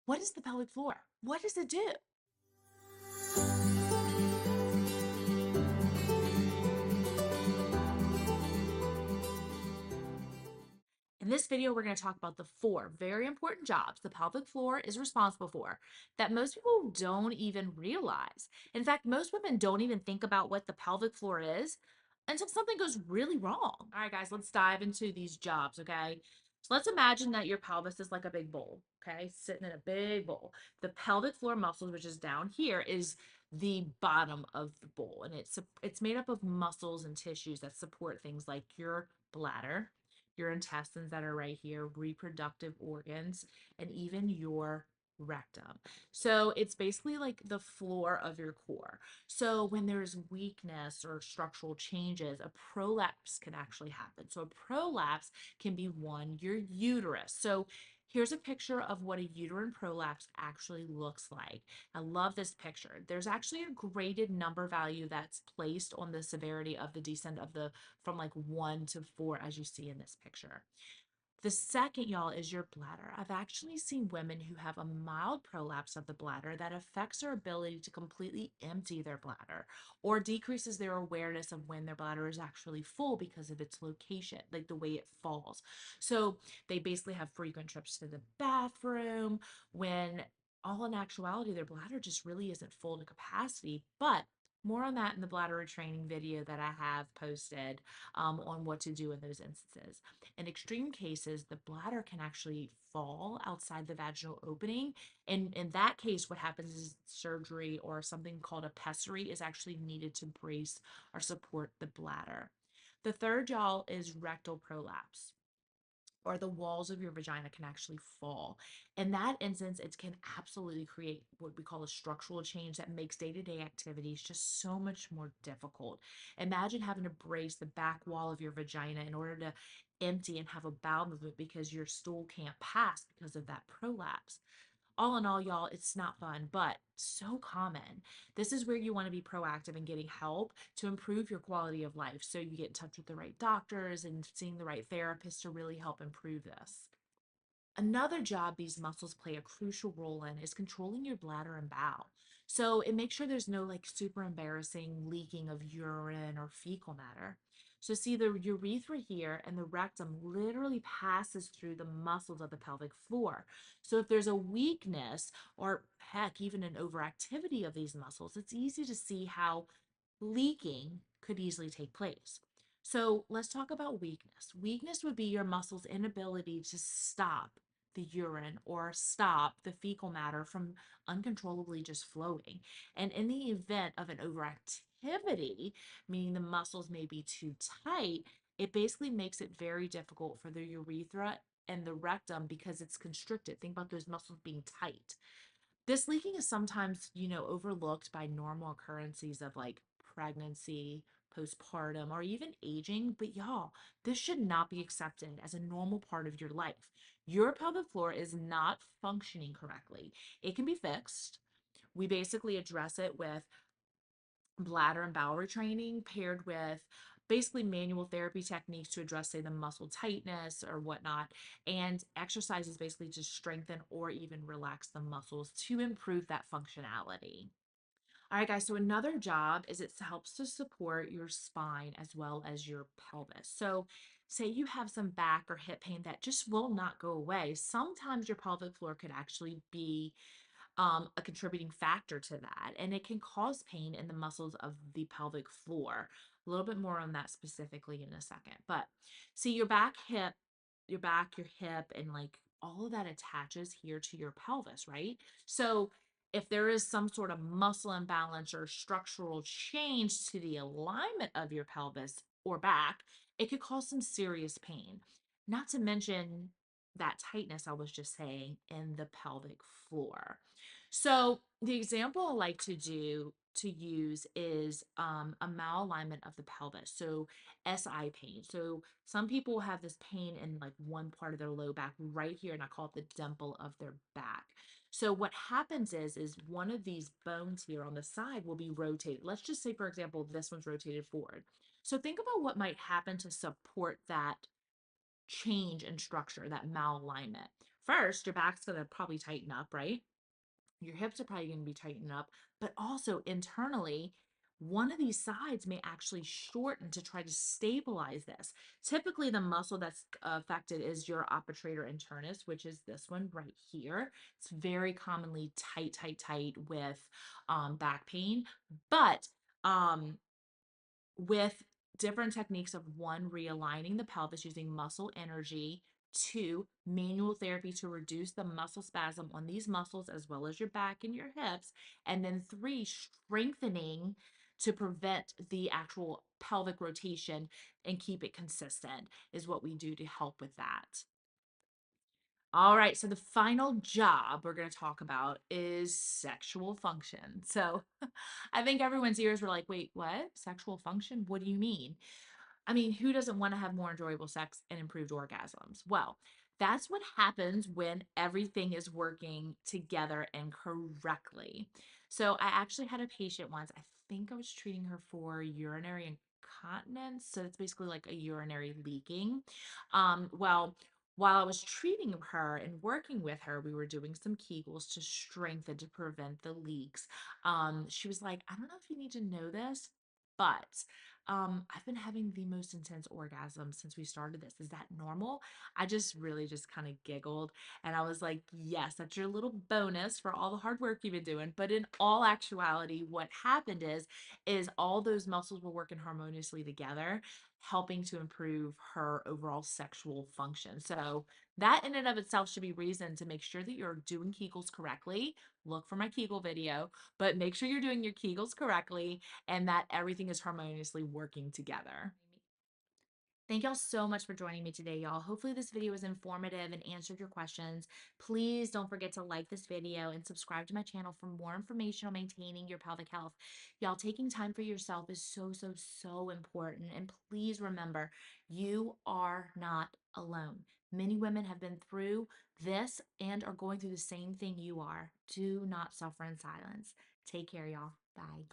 What is the pelvic floor? What does it do? In this video, we're going to talk about the 4 very important jobs the pelvic floor is responsible for that most people don't even realize. In fact, most women don't even think about what the pelvic floor is until something goes really wrong. All right, guys, let's dive into these jobs, okay? So let's imagine that your pelvis is like a big bowl, okay? Sitting in a big bowl. The pelvic floor muscles, which is down here, is the bottom of the bowl, and it's made up of muscles and tissues that support things like your bladder, your intestines that are right here, reproductive organs, and even your rectum. So it's basically like the floor of your core. So when there's weakness or structural changes, a prolapse can actually happen. So a prolapse can be your uterus. So here's a picture of what a uterine prolapse actually looks like. I love this picture. There's actually a graded number value that's placed on the severity of the descent of the from like 1 to 4, as you see in this picture. The second, y'all, is your bladder. I've actually seen women who have a mild prolapse of the bladder that affects their ability to completely empty their bladder or decreases their awareness of when their bladder is actually full because of its location, like the way it falls. So they basically have frequent trips to the bathroom when all in actuality, their bladder just really isn't full to capacity. But more on that in the bladder retraining video that I have posted on what to do in those instances. In extreme cases, the bladder can actually fall outside the vaginal opening. And in that case, what happens is surgery or something called a pessary is actually needed to brace or support the bladder. The third, y'all, is rectal prolapse, or the walls of your vagina can actually fall. In that instance, it can absolutely create what we call a structural change that makes day-to-day activities just so much more difficult. Imagine having to brace the back wall of your vagina in order to empty and have a bowel movement because your stool can't pass because of that prolapse. All in all, y'all, it's not fun, but so common. This is where you want to be proactive in getting help to improve your quality of life. So you get in touch with the right doctors and seeing the right therapists to really help improve this. Another job these muscles play a crucial role in is controlling your bladder and bowel. So it makes sure there's no like super embarrassing leaking of urine or fecal matter. So see, the urethra here and the rectum literally passes through the muscles of the pelvic floor. So if there's a weakness or heck, even an overactivity of these muscles, it's easy to see how leaking could easily take place. So let's talk about weakness. Weakness would be your muscle's inability to stop the urine or stop the fecal matter from uncontrollably just flowing. And in the event of an overactivity, meaning the muscles may be too tight, it basically makes it very difficult for the urethra and the rectum because it's constricted. Think about those muscles being tight. This leaking is sometimes, overlooked by normal occurrences of like pregnancy, postpartum, or even aging. But y'all, this should not be accepted as a normal part of your life. Your pelvic floor is not functioning correctly. It can be fixed. We basically address it with bladder and bowel retraining paired with basically manual therapy techniques to address, say, the muscle tightness or whatnot, and exercises basically to strengthen or even relax the muscles to improve that functionality. All right, guys, so another job is it helps to support your spine as well as your pelvis. So, say you have some back or hip pain that just will not go away. Sometimes your pelvic floor could actually be a contributing factor to that. And it can cause pain in the muscles of the pelvic floor. A little bit more on that specifically in a second. But see, your back, your hip, and like all of that attaches here to your pelvis, right? So if there is some sort of muscle imbalance or structural change to the alignment of your pelvis or back, it could cause some serious pain. Not to mention that tightness I was just saying in the pelvic floor. So the example I like to use is a malalignment of the pelvis. So SI pain. So some people have this pain in like one part of their low back right here, and I call it the dimple of their back. So what happens is one of these bones here on the side will be rotated. Let's just say, for example, this one's rotated forward. So think about what might happen to support that change in structure, that malalignment. First, your back's going to probably tighten up, right? Your hips are probably going to be tightened up, but also internally, one of these sides may actually shorten to try to stabilize this. Typically, the muscle that's affected is your obturator internus, which is this one right here. It's very commonly tight, tight, tight with back pain, but um, with different techniques of one, realigning the pelvis using muscle energy, two, manual therapy to reduce the muscle spasm on these muscles as well as your back and your hips, and then three, strengthening to prevent the actual pelvic rotation and keep it consistent is what we do to help with that. All right, so the final job we're going to talk about is sexual function. So I think everyone's ears were like, wait, what? Sexual function? What do you mean? I mean, who doesn't want to have more enjoyable sex and improved orgasms? Well, that's what happens when everything is working together and correctly. So, I actually had a patient once, I think I was treating her for urinary incontinence. So, it's basically like a urinary leaking. Well, while I was treating her and working with her, we were doing some kegels to strengthen to prevent the leaks. She was like, I don't know if you need to know this, but I've been having the most intense orgasm since we started this. Is that normal? I just really just kind of giggled and I was like, yes, that's your little bonus for all the hard work you've been doing. But in all actuality, what happened is all those muscles were working harmoniously together, helping to improve her overall sexual function. So that in and of itself should be reason to make sure that you're doing Kegels correctly. Look for my Kegel video, but make sure you're doing your Kegels correctly and that everything is harmoniously working together. Thank y'all so much for joining me today, y'all. Hopefully this video was informative and answered your questions. Please don't forget to like this video and subscribe to my channel for more information on maintaining your pelvic health. Y'all, taking time for yourself is so, so, so important. And please remember, you are not alone. Many women have been through this and are going through the same thing you are. Do not suffer in silence. Take care, y'all. Bye.